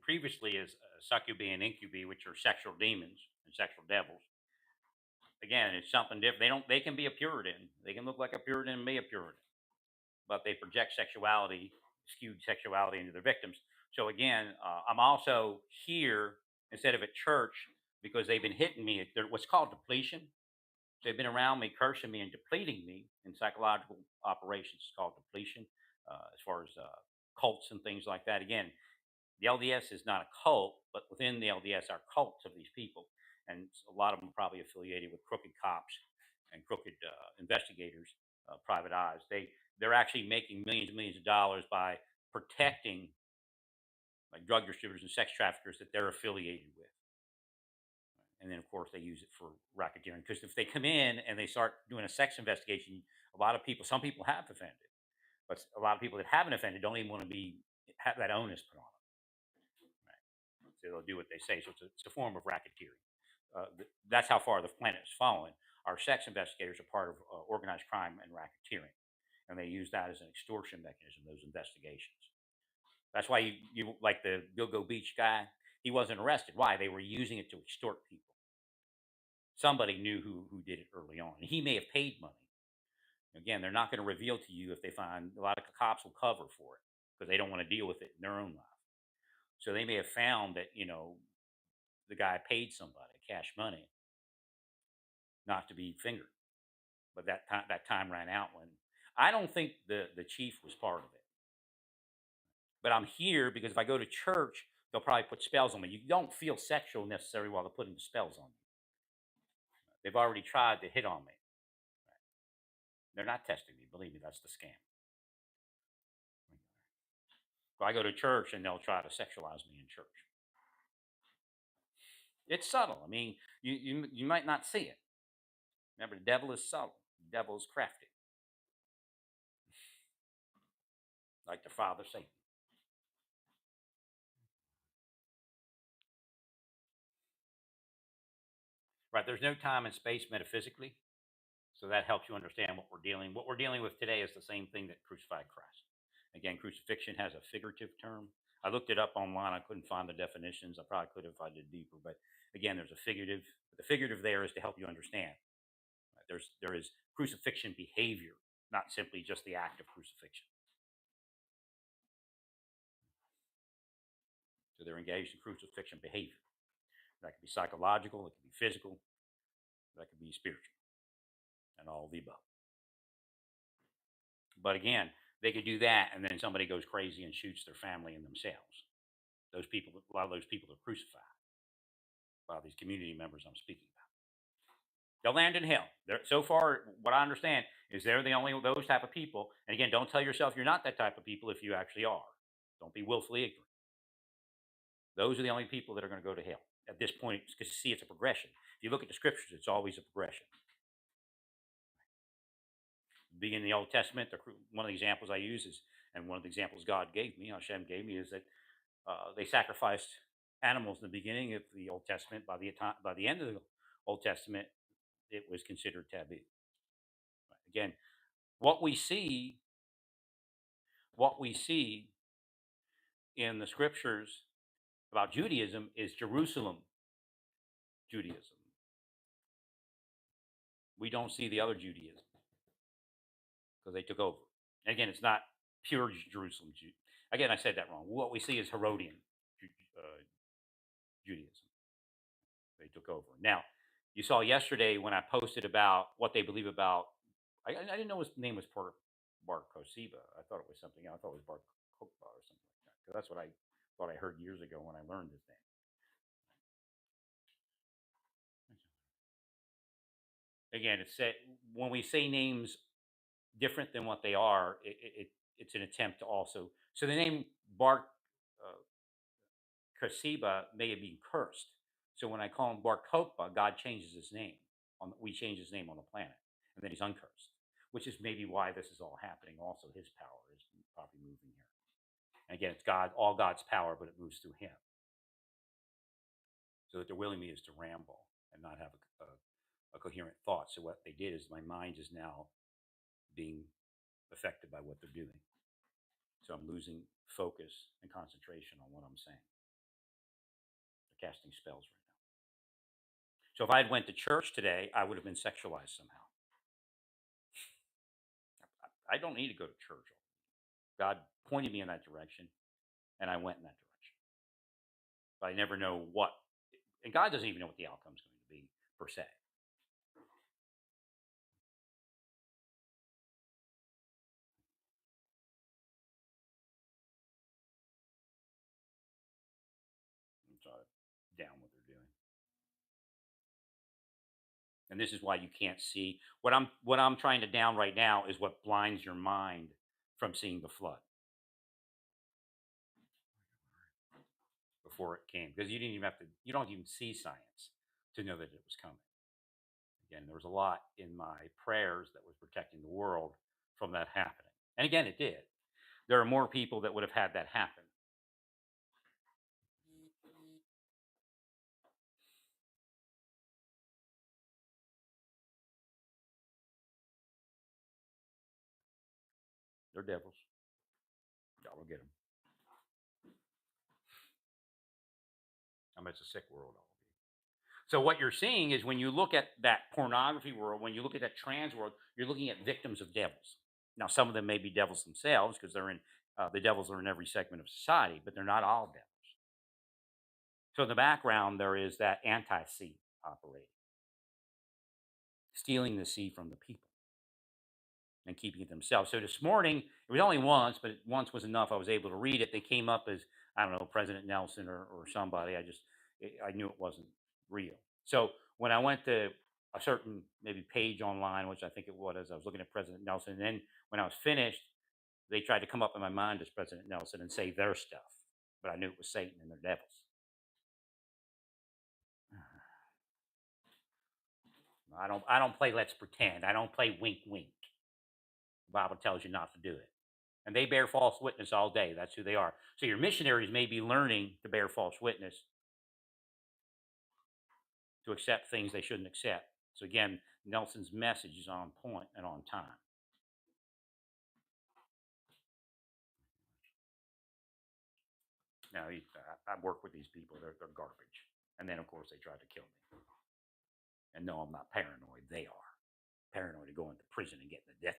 previously as succubi and incubi, which are sexual demons and sexual devils. Again, it's something different. They don't. They can be a Puritan. They can look like a Puritan and be a Puritan, but they project sexuality, skewed sexuality into their victims. So again, I'm also here instead of at church because they've been hitting me at what's called depletion. They've been around me, cursing me and depleting me in psychological operations. It's called depletion, as far as cults and things like that. Again, the LDS is not a cult, but within the LDS are cults of these people, and a lot of them are probably affiliated with crooked cops and crooked investigators, private eyes. They're actually making millions and millions of dollars by protecting like drug distributors and sex traffickers that they're affiliated with. And then, of course, they use it for racketeering. Because if they come in and they start doing a sex investigation, a lot of people, some people have offended, but a lot of people that haven't offended don't even want to be have that onus put on them. Right? So they'll do what they say. So it's a form of racketeering. That's how far the planet is fallen. Our sex investigators are part of organized crime and racketeering, and they use that as an extortion mechanism. Those investigations. That's why you like the Gilgo Beach guy. He wasn't arrested. Why? They were using it to extort people. Somebody knew who did it early on, and he may have paid money. Again, they're not going to reveal to you if they find a lot of cops will cover for it because they don't want to deal with it in their own life. So they may have found that the guy paid somebody cash money not to be fingered, but that time ran out when I don't think the chief was part of it. But I'm here because if I go to church, they'll probably put spells on me. You don't feel sexual necessarily while they're putting the spells on you. They've already tried to hit on me. They're not testing me. Believe me, that's the scam. So I go to church and they'll try to sexualize me in church. It's subtle. I mean, you might not see it. Remember, the devil is subtle. The devil is crafty, like the father Satan. Right? There's no time and space metaphysically, so that helps you understand what we're dealing. What we're dealing with today is the same thing that crucified Christ. Again, crucifixion has a figurative term. I looked it up online. I couldn't find the definitions. I probably could if I did deeper, but again, there's a figurative. The figurative there is to help you understand. Right? There is crucifixion behavior, not simply just the act of crucifixion. So they're engaged in crucifixion behavior. That could be psychological, it could be physical, that could be spiritual, and all of the above. But again, they could do that, and then somebody goes crazy and shoots their family and themselves. Those people, a lot of those people are crucified by these community members I'm speaking about. They'll land in hell. So far, what I understand is they're the only those type of people. And again, don't tell yourself you're not that type of people if you actually are. Don't be willfully ignorant. Those are the only people that are going to go to hell at this point. Because see, it's a progression. If you look at the scriptures, it's always a progression. Being in the Old Testament, one of the examples I use is, and one of the examples God gave me, Hashem gave me, is that they sacrificed animals in the beginning of the Old Testament. By the end of the Old Testament, it was considered taboo. Right? Again, what we see, what we see in the scriptures about Judaism is Jerusalem Judaism. We don't see the other Judaism because they took over. And again, it's not pure Jerusalem. Again, I said that wrong. What we see is Herodian Judaism. They took over. Now, you saw yesterday when I posted about what they believe about. I didn't know his name was Bar Kosiba. I thought it was something else. I thought it was Bar Kokba or something like that. 'Cause that's what I thought I heard years ago when I learned his name. Again, it's said when we say names different than what they are, it's an attempt to also. So the name Bar uh, Kosiba may have been cursed. So when I call him Bar Kokba, God changes his name. We change his name on the planet, and then he's uncursed, which is maybe why this is all happening. Also, his power is probably moving here. And again, it's God, all God's power, but it moves through him. So that they're willing me is to ramble and not have a coherent thought. So what they did is my mind is now being affected by what they're doing. So I'm losing focus and concentration on what I'm saying. casting spells right now. So if I had went to church today, I would have been sexualized somehow. I don't need to go to church. God pointed me in that direction, and I went in that direction. But I never know what, and God doesn't even know what the outcome is going to be per se. So down what they're doing, and this is why you can't see what I'm trying to down right now is what blinds your mind from seeing the flood before it came, because you don't even see science to know that it was coming. Again, there was a lot in my prayers that was protecting the world from that happening, and again, it did. There are more people that would have had that happen. They're devils. God will get them. I mean, it's a sick world, all of you. So what you're seeing is when you look at that pornography world, when you look at that trans world, you're looking at victims of devils. Now, some of them may be devils themselves because the devils are in every segment of society, but they're not all devils. So in the background, there is that anti-seed operating, stealing the seed from the people and keeping it themselves. So this morning, it was only once, but once was enough. I was able to read it. They came up as, I don't know, President Nelson or somebody. I knew it wasn't real. So when I went to a certain maybe page online, which I think it was, I was looking at President Nelson. And then when I was finished, they tried to come up in my mind as President Nelson and say their stuff, but I knew it was Satan and their devils. I don't play let's pretend. I don't play wink wink. The Bible tells you not to do it. And they bear false witness all day. That's who they are. So your missionaries may be learning to bear false witness, to accept things they shouldn't accept. So again, Nelson's message is on point and on time. Now, I work with these people. They're garbage. And then, of course, they tried to kill me. And no, I'm not paranoid. They are paranoid of going to prison and getting the death